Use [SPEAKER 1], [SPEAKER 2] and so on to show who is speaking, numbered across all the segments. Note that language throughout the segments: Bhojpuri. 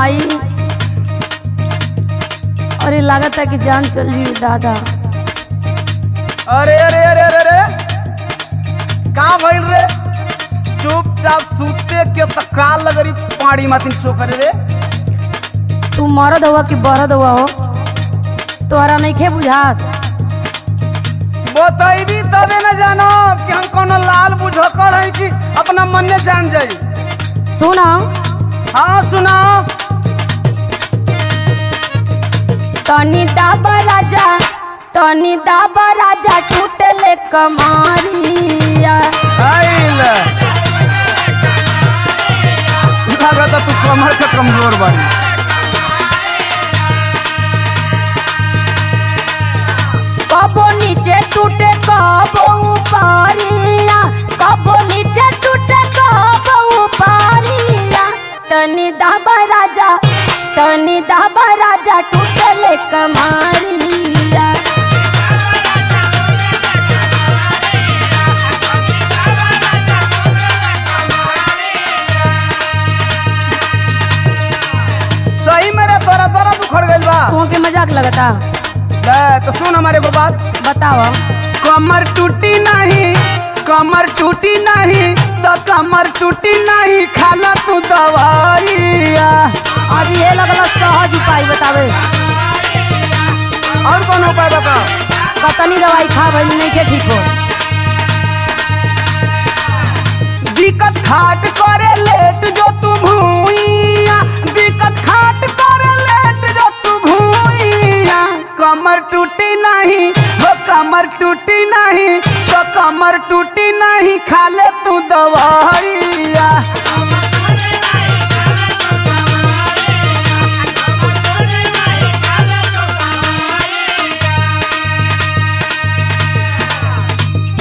[SPEAKER 1] माई, अरे लागत है कि जान चल जी दादा।
[SPEAKER 2] अरे अरे अरे अरे अरे का भइल रे? चुपचाप सूते के तकाल लगरी पाड़ी माथिन सो करे रे।
[SPEAKER 1] तू मरद हुआ कि बरद हुआ हो, तोहरा नहीं खे बुझात?
[SPEAKER 2] बतैबी तबे न जानो कि हम कोनो लाल बुझकड़ है कि अपना मन में जान जाई।
[SPEAKER 1] सुना।
[SPEAKER 2] हाँ सुनाओ।
[SPEAKER 1] तनी दाबा राजा, तनी दाबा राजा, टूटले कमारिया।
[SPEAKER 2] लगता तू कमर के कमजोर बानी।
[SPEAKER 1] कबो नीचे टूटे कबो ऊपरिया, कबो नीचे टूटे कबो ऊपरिया। तनी दाबा राजा, तनी दाबा राजा, टूटले कमारिया।
[SPEAKER 2] सही मेरे तोरा तोरा दुखड़ गइल बा।
[SPEAKER 1] तुमके मजाक लगता?
[SPEAKER 2] तो सुन हमारे को बात
[SPEAKER 1] बताओ।
[SPEAKER 2] कमर टूटी नहीं, कमर टूटी नहीं तो कमर टूटी नहीं, खाला तू दवाइया।
[SPEAKER 1] अब ये लगला सहज उपाय बतावे।
[SPEAKER 2] और कौन उपाय बताओ?
[SPEAKER 1] कतनी दवाई खा भइल नहीं के ठीक हो।
[SPEAKER 2] दिक्कत खाट करे लेट जो तू भूइया, दिक्कत खाट करे लेट जो तू भूइया। कमर टूटी नहीं वो कमर टूटी नहीं तो कमर टूटी नहीं, खा ले तू दवाइया।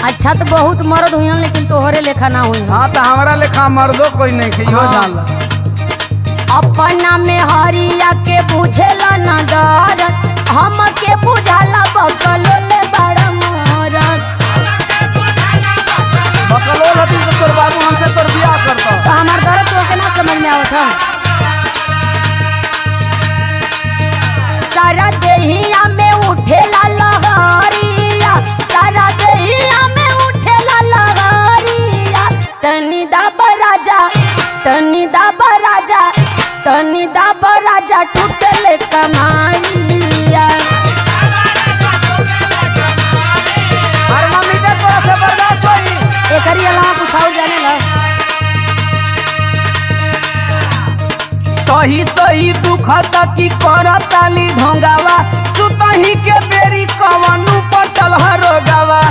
[SPEAKER 1] अच्छा तो बहुत मर्द हुई, लेकिन तोहरे लेखा ना हुई।
[SPEAKER 2] हाँ तो हमारा लेखा मर्दो कोई नहीं खे।
[SPEAKER 1] हाँ।
[SPEAKER 2] जान ला
[SPEAKER 1] अपना में हरिया के बुझेला न दरद, हम के बुझाला बकलो ले बड़ा मरद।
[SPEAKER 2] बकलो लती तो तोर बाबू हमसे तोर बियाह करता।
[SPEAKER 1] तो हमार दर्द तो के ना समझ में आवत है। सारा देहिया में उठेला लहरिया, सारा देहिया में उठेला लहरिया। तनी दाबा राजा, तनी दाबा राजा, तनी दाबा राजा, टूटले कमाइया।
[SPEAKER 2] हर मम्मी के तोरा से बर्दाश्त होई।
[SPEAKER 1] एकरी अलावा पूछाओ जाने ला।
[SPEAKER 2] सही सही दुखता की करताली ढोंगावा, सुतही के बेरी कवनु पटल हरोगावा।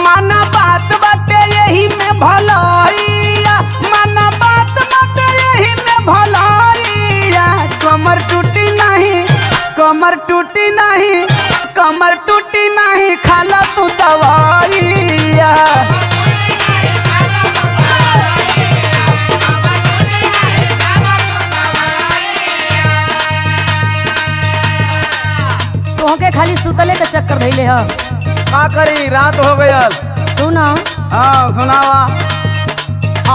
[SPEAKER 2] माना बात बाटे यही में भलाइया, माना बात बाटे यही में भलाइया। कमर टूटी नहीं, कमर टूटी नहीं, कमर टूटी नहीं, खाला तू दवाइया।
[SPEAKER 1] तोहके खाली सुतले के चक्कर धइले ह।
[SPEAKER 2] का करी रात हो गयल।
[SPEAKER 1] सुना।
[SPEAKER 2] हाँ सुनावा।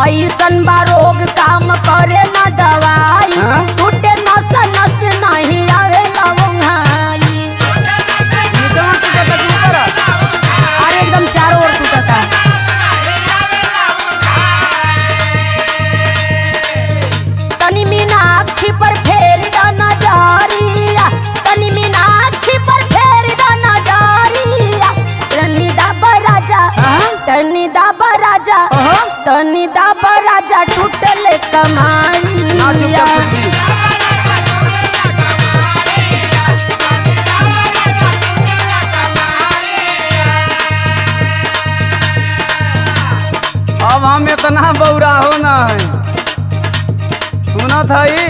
[SPEAKER 1] ऐसन बा रोग काम करे न दवाई,
[SPEAKER 2] हाँ?
[SPEAKER 1] टूटे नस नस नहीं आवे लवंगाई। अरे एकदम चारों ओर टूटता। तनी मीनाक्षी पर फेर द नजरिया, तनी मीनाक्षी पर फेर द नजरिया। तनी दाबा राजा, तनी दाबा राजा, तनी दाबा राजा, टूटले कमाइया।
[SPEAKER 2] अब हम इतना बौरा हो ना है। सुना था ये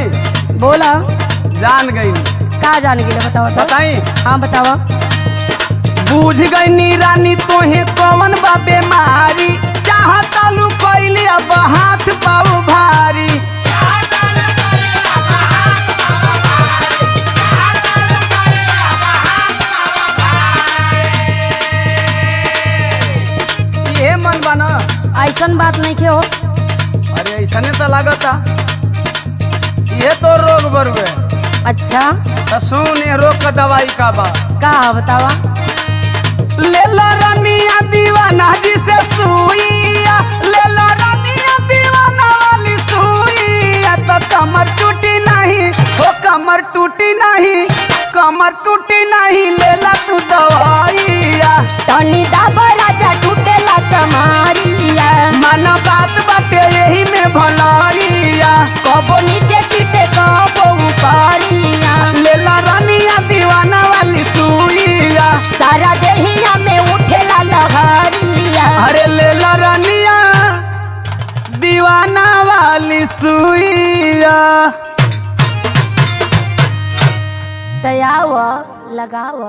[SPEAKER 1] बोला।
[SPEAKER 2] जान गई।
[SPEAKER 1] का जान गई बताओ तो।
[SPEAKER 2] बताई।
[SPEAKER 1] हाँ बताओ।
[SPEAKER 2] बूझ गई नी रानी तोहे कौन बा बीमारी, चाहता लू कैली अब हाथ पाऊ भारी।
[SPEAKER 1] ऐसन बात नहीं के हो।
[SPEAKER 2] अरे ऐसने तो लागता ये तो रोग बरुए।
[SPEAKER 1] अच्छा
[SPEAKER 2] तो सुन ये रोग का दवाई का बा।
[SPEAKER 1] का बतावा।
[SPEAKER 2] ले लो रनिया दीवाना जी से सुइया, ले लो रनिया दीवाना वाली सुइया, तो कमर टूटी नहीं, हो कमर टूटी नहीं, कमर टूटी नहीं, ले ला तू दवाइया।
[SPEAKER 1] तनी दाबा राजा टूटेला कमारिया,
[SPEAKER 2] मन बात बाटे यही में भलाइया,
[SPEAKER 1] कबो नीचे टिटे कबो ऊपरिया,
[SPEAKER 2] ले ला रनिया दीवाना वाली सुइया,
[SPEAKER 1] सारा देहिया में उठेला लहरिया।
[SPEAKER 2] अरे ले ला रनिया दीवाना वाली सुइया।
[SPEAKER 1] तयाव लगाव।